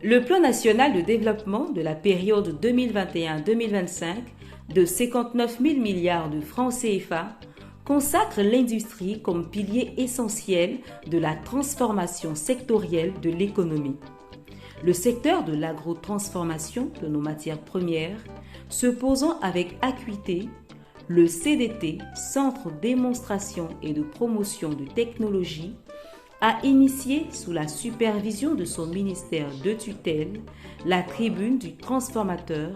Le plan national de développement de la période 2021-2025 de 59 000 milliards de francs CFA consacre l'industrie comme pilier essentiel de la transformation sectorielle de l'économie. Le secteur de l'agrotransformation de nos matières premières, se posant avec acuité, le CDT, Centre démonstration et de promotion de technologie, a initié sous la supervision de son ministère de tutelle la tribune du transformateur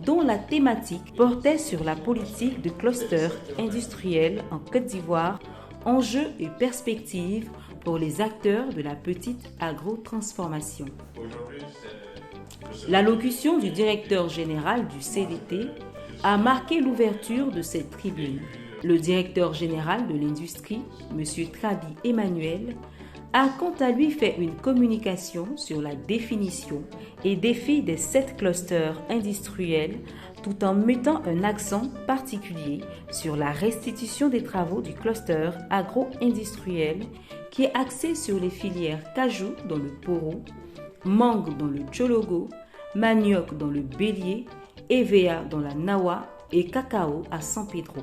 dont la thématique portait sur la politique de cluster industriel en Côte d'Ivoire, enjeux et perspectives pour les acteurs de la petite agrotransformation. L'allocution du directeur général du CDT a marqué l'ouverture de cette tribune. Le directeur général de l'industrie, M. Trabi Emmanuel, a quant à lui fait une communication sur la définition et défis des 7 clusters industriels tout en mettant un accent particulier sur la restitution des travaux du cluster agro-industriel qui est axé sur les filières cajou dans le Poro, mangue dans le Tchologo, manioc dans le Bélier, EVA dans la Nawa et cacao à San Pedro.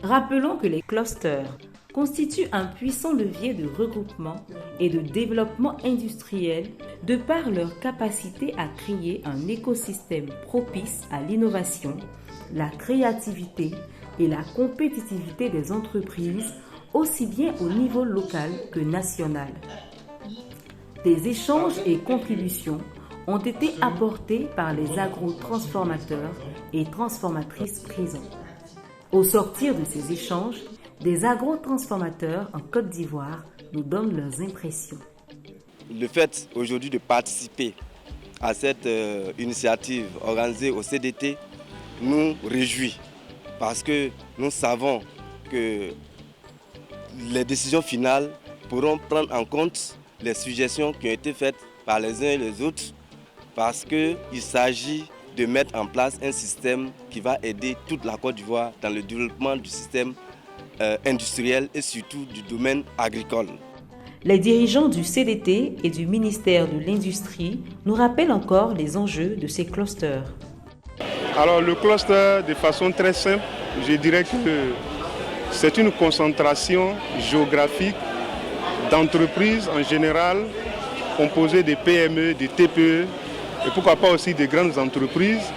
Rappelons que les clusters constituent un puissant levier de regroupement et de développement industriel de par leur capacité à créer un écosystème propice à l'innovation, la créativité et la compétitivité des entreprises, aussi bien au niveau local que national. Des échanges et contributions ont été apportés par les agrotransformateurs et transformatrices présents. Au sortir de ces échanges, des agrotransformateurs en Côte d'Ivoire nous donnent leurs impressions. Le fait aujourd'hui de participer à cette initiative organisée au CDT nous réjouit parce que nous savons que les décisions finales pourront prendre en compte les suggestions qui ont été faites par les uns et les autres parce qu'il s'agit de mettre en place un système qui va aider toute la Côte d'Ivoire dans le développement du système industriel et surtout du domaine agricole. Les dirigeants du CDT et du ministère de l'Industrie nous rappellent encore les enjeux de ces clusters. Alors le cluster, de façon très simple, je dirais que c'est une concentration géographique d'entreprises en général composées de PME, de TPE et pourquoi pas aussi de grandes entreprises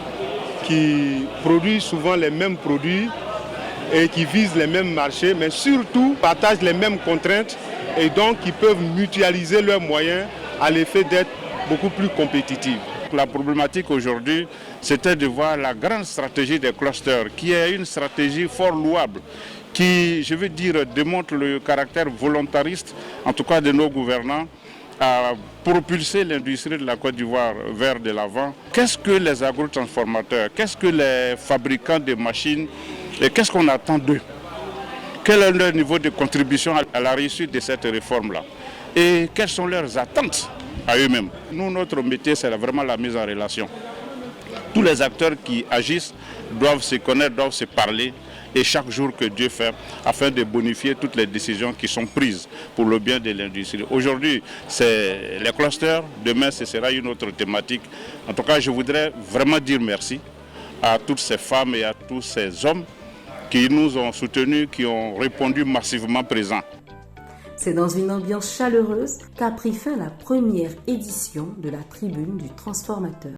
qui produisent souvent les mêmes produits et qui visent les mêmes marchés, mais surtout partagent les mêmes contraintes et donc qui peuvent mutualiser leurs moyens à l'effet d'être beaucoup plus compétitifs. La problématique aujourd'hui, c'était de voir la grande stratégie des clusters, qui est une stratégie fort louable, qui, je veux dire, démontre le caractère volontariste, en tout cas de nos gouvernants, à propulser l'industrie de la Côte d'Ivoire vers de l'avant. Qu'est-ce que les agrotransformateurs, qu'est-ce que les fabricants de machines, et qu'est-ce qu'on attend d'eux? Quel est leur niveau de contribution à la réussite de cette réforme-là? Et quelles sont leurs attentes à eux-mêmes? Nous, notre métier, c'est vraiment la mise en relation. Tous les acteurs qui agissent doivent se connaître, doivent se parler, et chaque jour que Dieu fait, afin de bonifier toutes les décisions qui sont prises pour le bien de l'industrie. Aujourd'hui, c'est les clusters, demain, ce sera une autre thématique. En tout cas, je voudrais vraiment dire merci à toutes ces femmes et à tous ces hommes qui nous ont soutenus, qui ont répondu massivement présents. C'est dans une ambiance chaleureuse qu'a pris fin la première édition de la Tribune du Transformateur.